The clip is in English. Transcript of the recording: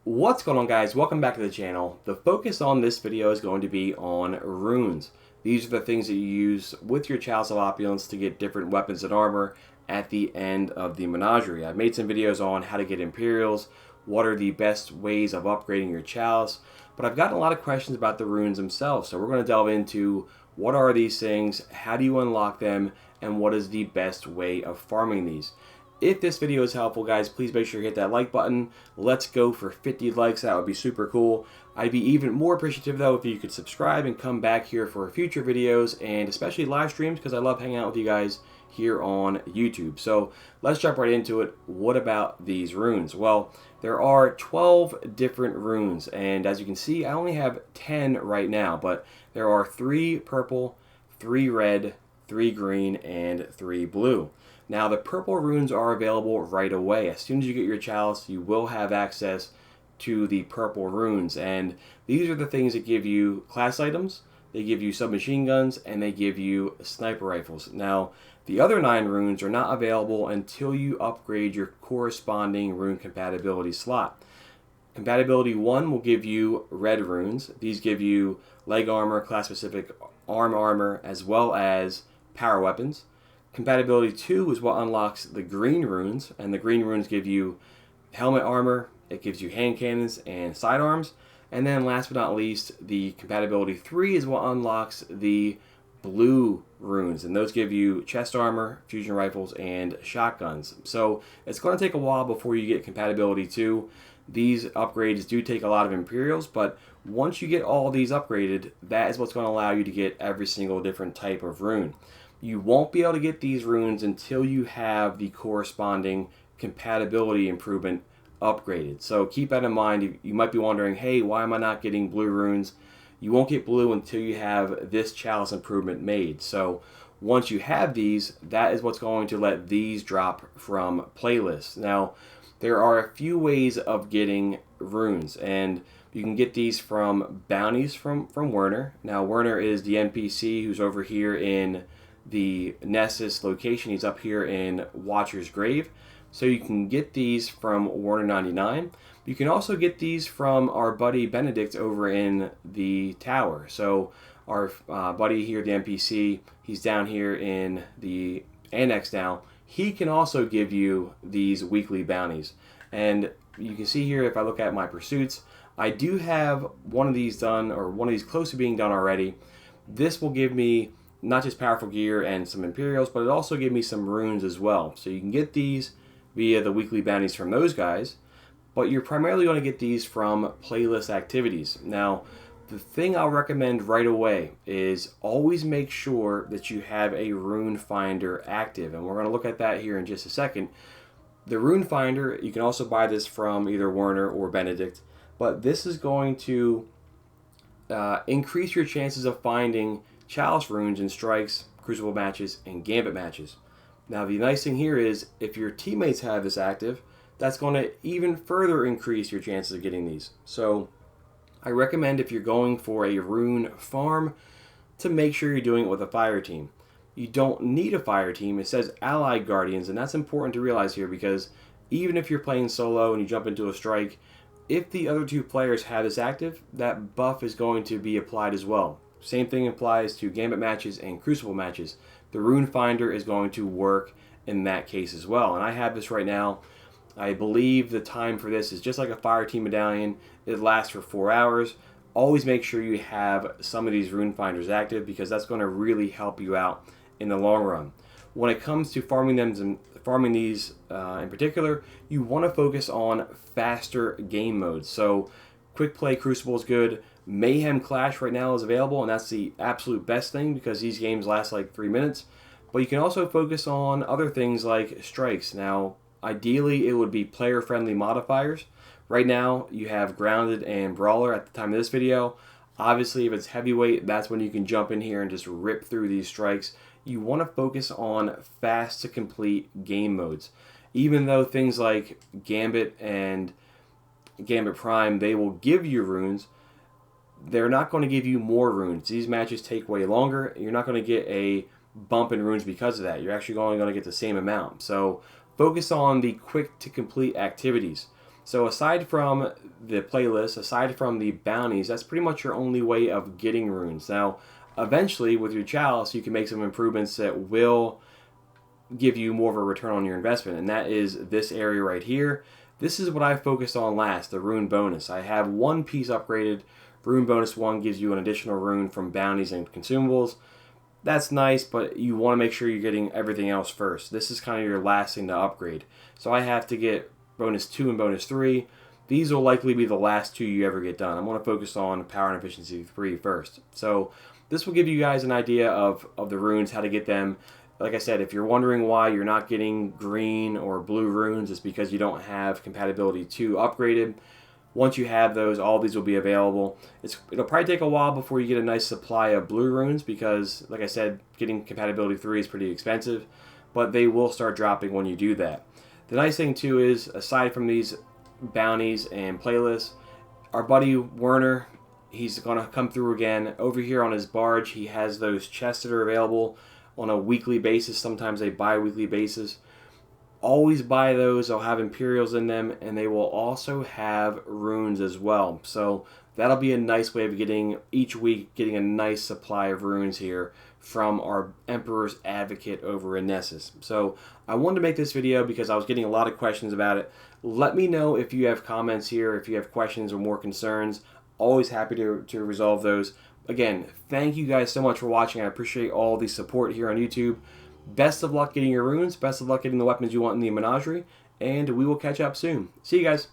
What's going on, guys? Welcome back to the channel. The focus on this video is going to be on runes. These are the things that you use with your Chalice of Opulence to get different weapons and armor at the end of the menagerie. I've made some videos on how to get Imperials, what are the best ways of upgrading your Chalice, but I've gotten a lot of questions about the runes themselves, so we're going to delve into what are these things, how do you unlock them, and what is the best way of farming these. If this video is helpful, guys, please make sure you hit that like button. Let's go for 50 likes. That would be super cool. I'd be even more appreciative, though, if you could subscribe and come back here for future videos and especially live streams, because I love hanging out with you guys here on YouTube. So let's jump right into it. What about these runes? Well, there are 12 different runes, and as you can see, I only have 10 right now, but there are 3 purple, 3 red, 3 green, and 3 blue. Now, the purple runes are available right away. As soon as you get your Chalice, you will have access to the purple runes. And these are the things that give you class items, they give you submachine guns, and they give you sniper rifles. Now, the other 9 runes are not available until you upgrade your corresponding rune compatibility slot. Compatibility 1 will give you red runes. These give you leg armor, class-specific arm armor, as well as power weapons. Compatibility 2 is what unlocks the green runes, and the green runes give you helmet armor, it gives you hand cannons and sidearms, and then last but not least, the Compatibility 3 is what unlocks the blue runes, and those give you chest armor, fusion rifles, and shotguns. So it's going to take a while before you get Compatibility 2. These upgrades do take a lot of Imperials, but once you get all these upgraded, that is what's going to allow you to get every single different type of rune. You won't be able to get these runes until you have the corresponding compatibility improvement upgraded. So keep that in mind. You might be wondering, hey, why am I not getting blue runes? You won't get blue until you have this Chalice improvement made. So once you have these, that is what's going to let these drop from playlists. Now, there are a few ways of getting runes, and you can get these from bounties from Werner. Now, Werner is the NPC who's over here in the Nessus location. He's up here in Watcher's Grave. So you can get these from Warner 99. You can also get these from our buddy Benedict over in the tower. So our buddy here, the NPC, he's down here in the annex now. He can also give you these weekly bounties. And you can see here, if I look at my pursuits, I do have one of these done, or one of these close to being done already. This will give me not just powerful gear and some Imperials, but it also gave me some runes as well. So you can get these via the weekly bounties from those guys, but you're primarily going to get these from playlist activities. Now, the thing I'll recommend right away is always make sure that you have a rune finder active, and we're going to look at that here in just a second. The rune finder, you can also buy this from either Werner or Benedict, but this is going to increase your chances of finding Chalice runes in strikes, crucible matches, and gambit matches. Now, the nice thing here is if your teammates have this active, that's going to even further increase your chances of getting these. So I recommend, if you're going for a rune farm, to make sure you're doing it with a fire team. You don't need a fire team. It says allied guardians, and that's important to realize here, because even if you're playing solo and you jump into a strike, if the other 2 players have this active, that buff is going to be applied as well. Same thing applies to gambit matches and crucible matches. The rune finder is going to work in that case as well. And I have this right now. I believe the time for this is just like a fire team medallion. It lasts for 4 hours. Always make sure you have some of these rune finders active, because that's going to really help you out in the long run. When it comes to farming these in particular, you want to focus on faster game modes. So quick play crucible is good. Mayhem Clash right now is available, and that's the absolute best thing, because these games last like 3 minutes. But you can also focus on other things like strikes. Now, ideally, it would be player-friendly modifiers. Right now, you have Grounded and Brawler at the time of this video. Obviously, if it's heavyweight, that's when you can jump in here and just rip through these strikes. You want to focus on fast-to-complete game modes. Even though things like Gambit and Gambit Prime, they will give you runes, they're not going to give you more runes. These matches take way longer. You're not going to get a bump in runes because of that. You're actually only going to get the same amount. So focus on the quick to complete activities. So aside from the playlist, aside from the bounties, that's pretty much your only way of getting runes. Now, eventually with your chalice, you can make some improvements that will give you more of a return on your investment, and that is this area right here. This is what I focused on last, the rune bonus. I have one piece upgraded. Rune bonus 1 gives you an additional rune from bounties and consumables. That's nice, but you want to make sure you're getting everything else first. This is kind of your last thing to upgrade. So I have to get bonus 2 and bonus 3. These will likely be the last 2 you ever get done. I'm going to focus on power and efficiency 3 first. So this will give you guys an idea of the runes, how to get them. Like I said, if you're wondering why you're not getting green or blue runes, it's because you don't have compatibility 2 upgraded. Once you have those, all these will be available. It'll probably take a while before you get a nice supply of blue runes because, like I said, getting compatibility 3 is pretty expensive, but they will start dropping when you do that. The nice thing too is, aside from these bounties and playlists, our buddy Werner, he's going to come through again. Over here on his barge, he has those chests that are available on a weekly basis, sometimes a bi-weekly basis. Always buy those. They'll have Imperials in them, and they will also have runes as well. So that'll be a nice way of getting, each week, getting a nice supply of runes here from our Emperor's Advocate over in Nessus. So I wanted to make this video because I was getting a lot of questions about it. Let me know if you have comments here, if you have questions or more concerns. Always happy to resolve those. Again, thank you guys so much for watching. I appreciate all the support here on YouTube. Best of luck getting your runes. Best of luck getting the weapons you want in the menagerie. And we will catch up soon. See you guys.